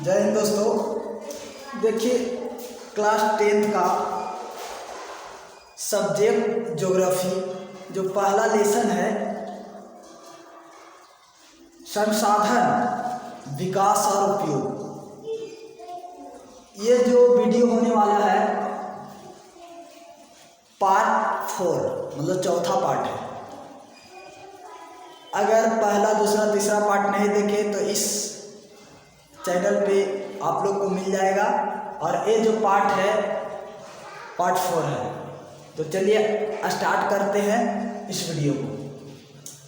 जय हिंद दोस्तों। देखिए क्लास 10 का सब्जेक्ट ज्योग्राफी जो पहला लेसन है संसाधन विकास और उपयोग, ये जो वीडियो होने वाला है पार्ट 4 मतलब चौथा पार्ट है। अगर पहला दूसरा तीसरा पार्ट नहीं देखे तो इस चैनल पे आप लोग को मिल जाएगा, और ये जो पार्ट है पार्ट 4 है। तो चलिए स्टार्ट करते हैं इस वीडियो को।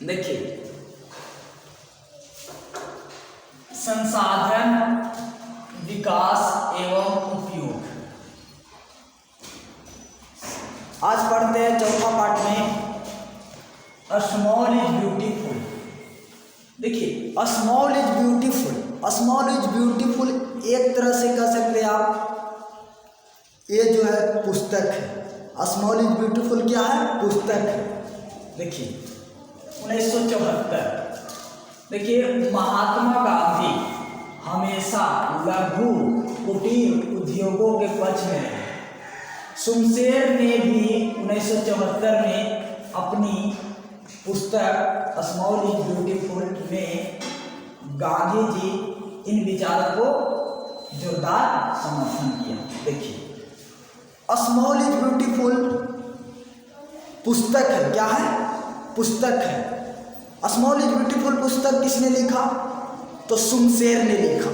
देखिए संसाधन विकास एवं उपयोग, आज पढ़ते हैं चौथा पार्ट में स्मॉल इज ब्यूटीफुल। देखिए small is beautiful, small is beautiful एक तरह से कह सकते हैं आप, ये जो है पुस्तक है। स्मॉल इज ब्यूटीफुल क्या है? पुस्तक है। देखिए 1974, देखिए महात्मा गांधी हमेशा लघु कुटीर उद्योगों के पक्ष में रहे। शुमशेर ने भी 1974 में अपनी पुस्तक स्मॉल इज ब्यूटीफुल में गांधी जी इन विचारों को जोरदार समर्थन किया। देखिए स्मॉल इज ब्यूटीफुल पुस्तक है, क्या है? पुस्तक है। स्मॉल इज ब्यूटीफुल पुस्तक किसने लिखा? तो शुमशेर ने लिखा।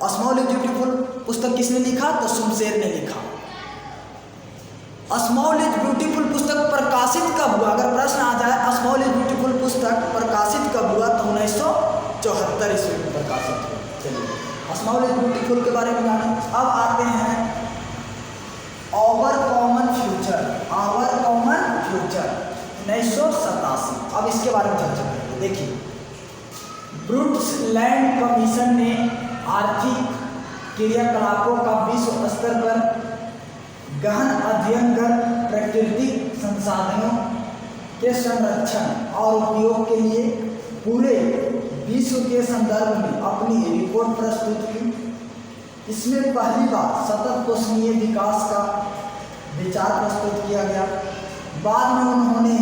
स्मॉल इज ब्यूटीफुल पुस्तक किसने लिखा? तो शुमशेर ने लिखा। स्मॉल इज ब्यूटीफुल पुस्तक प्रकाशित कब हुआ? अगर प्रश्न आ जाए स्मॉल इज ब्यूटीफुल पुस्तक प्रकाशित कब हुआ, तो 1974 ईस्वी में प्रकाशित हुआ। चलिए स्मॉल इज ब्यूटीफुल के बारे में जाने। अब आते हैं our common future, our common future 1987। अब इसके बारे में चर्चा करेंगे। देखिए ब्रूक्स लैंड कमीशन ने आर्थिक क्रियाकलापों का विश्व स्तर पर गहन अध्ययन कर प्राकृतिक संसाधनों के संरक्षण और उपयोग के लिए पूरे विश्व के संदर्भ में अपनी रिपोर्ट प्रस्तुत की। इसमें पहली बार सतत पोषणीय विकास का विचार प्रस्तुत किया गया। बाद में उन्होंने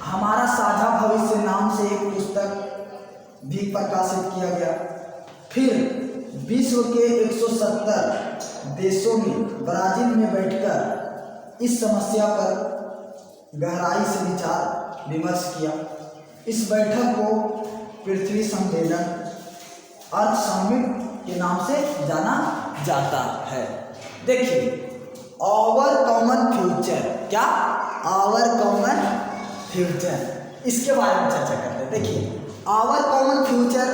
हमारा साझा भविष्य नाम से एक पुस्तक भी प्रकाशित किया गया। फिर विश्व के 170 देशों में ब्राजील में बैठकर इस समस्या पर गहराई से विचार विमर्श किया। इस बैठक को पृथ्वी सम्मेलन अर्थ समिट के नाम से जाना जाता है। देखिए आवर कॉमन फ्यूचर, क्या? आवर कॉमन फ्यूचर, इसके बारे में चर्चा करते हैं। देखिए आवर कॉमन फ्यूचर,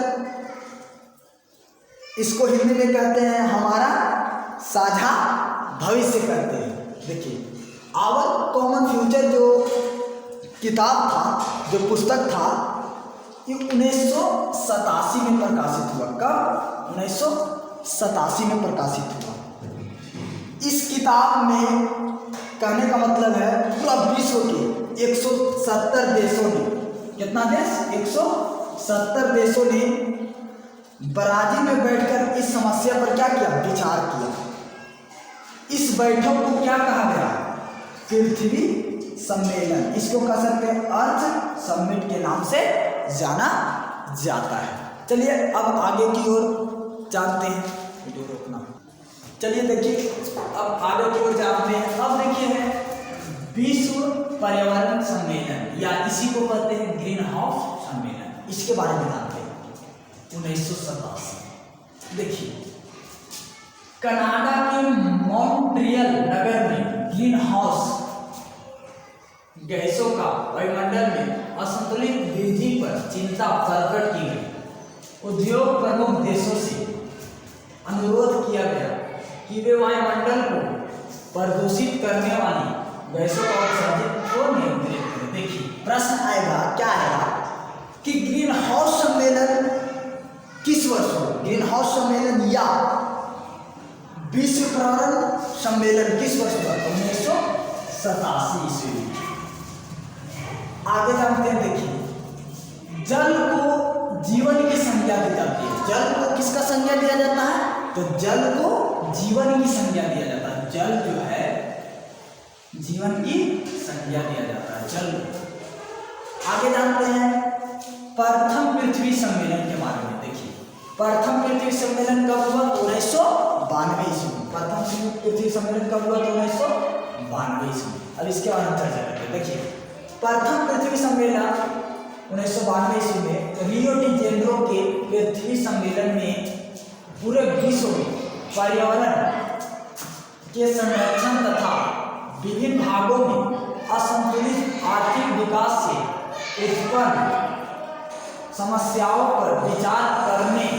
इसको हिंदी में कहते हैं हमारा साझा भविष्य कहते हैं। देखिए आवर कॉमन फ्यूचर जो किताब था, जो पुस्तक था, ये 1987 में प्रकाशित हुआ। कब? 1987 में प्रकाशित हुआ। इस किताब में कहने का मतलब है पूरा विश्व के 170 देशों ने, कितना देश? 170 देशों ने ब्राजील में बैठकर इस समस्या पर क्या किया? विचार किया। इस बैठक को क्या कहा गया? पृथ्वी सम्मेलन, इसको कह सकते हैं अर्थ समिट के नाम से जाना जाता है। चलिए अब आगे की ओर जानते हैं। वीडियो रोकना। चलिए देखिए अब आगे की ओर जानते हैं। अब देखिए है विश्व पर्यावरण सम्मेलन, या इसी को कहते हैं ग्रीन हाउस सम्मेलन, इसके बारे में जानते हैं। 1987। देखिए कनाडा के मॉन्ट्रियल नगर में ग्रीन हाउस गैसों का वायुमंडल में असंतुलित वृद्धि पर चिंता प्रकट की गई। उद्योग प्रमुख देशों से अनुरोध किया गया कि वे वायुमंडल को प्रदूषित करने वाली गैसों का उत्सर्जन को नियंत्रित करें। देखिए प्रश्न आएगा, क्या आएगा कि ग्रीन हाउस सम्मेलन किस वर्ष हो? ग्रीन हाउस सम्मेलन या विश्व पर्यावरण सम्मेलन किस वर्ष हुआ? 1987 ईस्वी। आगे जानते हैं। देखिए जल को जीवन की संज्ञा संज्ञा दी जाती है। जल को किसका संज्ञा दिया जाता है? तो जल को जीवन की संज्ञा दिया जाता है। जल जो है जीवन की संज्ञा दिया जाता है जल। आगे जानते हैं प्रथम पृथ्वी सम्मेलन के बारे में। देखिए प्रथम पृथ्वी सम्मेलन कब हुआ? 1992 ईस्वी। प्रथम पृथ्वी सम्मेलन कब हुआ? 1992 ईस्वी। अब इसके बारे में चर्चा करते हैं। देखिए प्रथम पृथ्वी सम्मेलन 1992 ईस्वी में रियो डी जेनेरो के पृथ्वी सम्मेलन में पूरे विश्व में पर्यावरण के संरक्षण तथा विभिन्न भागों में असंतुलित आर्थिक विकास से उत्पन्न समस्याओं पर विचार करने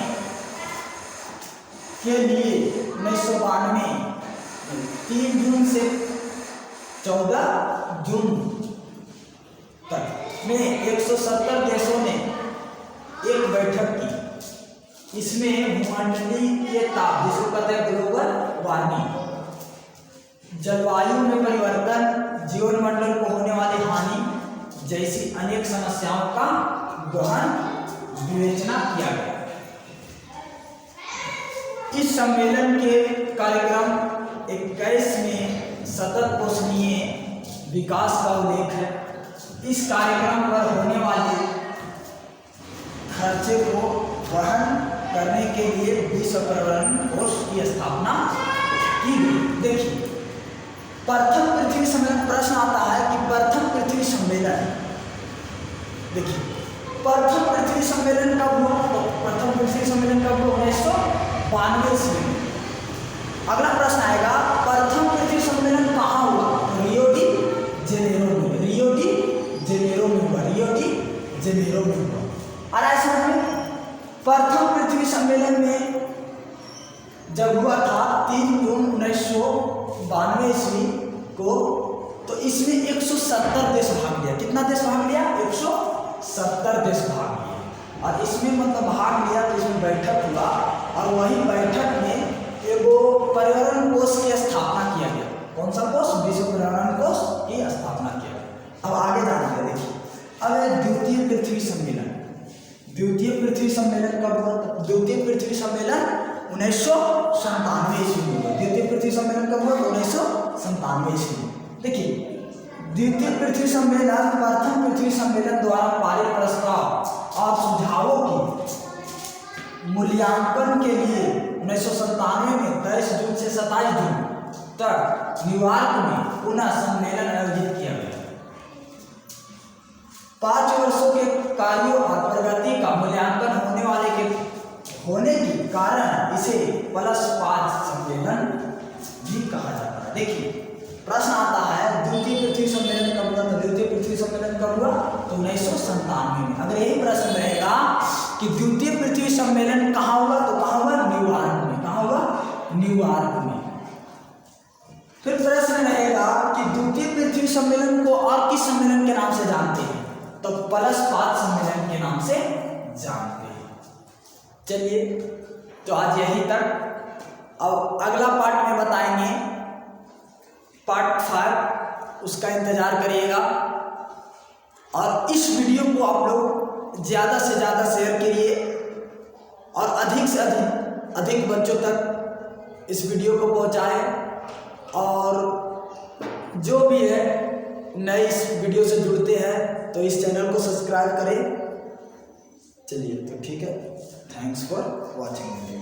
के लिए 1992 3 जून से 14 जून तक में 170 देशों ने एक बैठक की। इसमें भूमंडलीय ताप, जिसको कहते हैं ग्लोबल वार्मिंग, जलवायु में परिवर्तन, जीवन मंडल को होने वाली हानि जैसी अनेक समस्याओं का गहन विवेचना किया गया। इस सम्मेलन के कार्यक्रम 21 में सतत पोषणीय विकास का उल्लेख है। इस कार्यक्रम पर होने वाले खर्चे को वहन करने के लिए विश्व पर्यावरण कोष की स्थापना की गई। देखिए प्रथम पृथ्वी सम्मेलन, प्रश्न आता है कि प्रथम पृथ्वी सम्मेलन, देखिए प्रथम पृथ्वी सम्मेलन कब हुआ? तो प्रथम पृथ्वी सम्मेलन कब हुआ? 1992 ईस्वी में। अगला प्रश्न आएगा प्रथम पृथ्वी सम्मेलन कहाँ हुआ? रियो डी जेनेरो में। रियो डी जेनेरो में हुआ। रियो डी जेनेरो में हुआ। और ऐसा में प्रथम पृथ्वी सम्मेलन में जब हुआ था 3 जून 1992 ईस्वी को, तो इसमें 170 देश भाग लिया। कितना देश भाग लिया? 170 देश भाग लिया। और इसमें मतलब भाग लिया तो इसमें बैठक हुआ और वही बैठक में एगो पर्यावरण कोष की स्थापना किया गया। कौन सा कोष? विश्व पर्यावरण कोष की स्थापना किया गया। अब आगे जानिए। देखिए अब द्वितीय पृथ्वी सम्मेलन। द्वितीय पृथ्वी सम्मेलन कब हुआ? द्वितीय पृथ्वी सम्मेलन 1997 ईस्वी में हुआ। द्वितीय पृथ्वी सम्मेलन कब हुआ? 1997 ईस्वी में। देखिए द्वितीय पृथ्वी सम्मेलन प्रथम पृथ्वी सम्मेलन द्वारा पारित प्रस्ताव और सुझावों की मूल्यांकन के लिए 1997 में 23 जून से 27 जून तक न्यूयॉर्क में पुनः सम्मेलन आयोजित किया गया। 5 वर्षों के कार्यों और प्रगति का मूल्यांकन होने के कारण इसे +5 सम्मेलन भी कहा जाता है। देखिए प्रश्न आता है द्वितीय पृथ्वी सम्मेलन कब हुआ? तो द्वितीय पृथ्वी सम्मेलन कब हुआ? तो 1997 में। अगर यही प्रश्न रहेगा कि द्वितीय पृथ्वी सम्मेलन कहाँ हुआ? तो कहाँ हुआ? न्यूयॉर्क में। कहाँ हुआ? न्यूयॉर्क में। फिर प्रश्न रहेगा कि द्वितीय पृथ्वी सम्मेलन को और किस सम्मेलन के नाम से जानते हैं? तो +5 सम्मेलन के नाम से जानते हैं। चलिए तो आज यहीं तक। अब अगला पार्ट में बताएंगे, पार्ट 5, उसका इंतजार करिएगा। और इस वीडियो को आप लोग ज़्यादा से ज़्यादा शेयर करिए और अधिक से अधिक बच्चों तक इस वीडियो को पहुंचाएं। और जो भी है नए इस वीडियो से जुड़ते हैं तो इस चैनल को सब्सक्राइब करें। चलिए तो ठीक है, थैंक्स फॉर वॉचिंग वीडियो।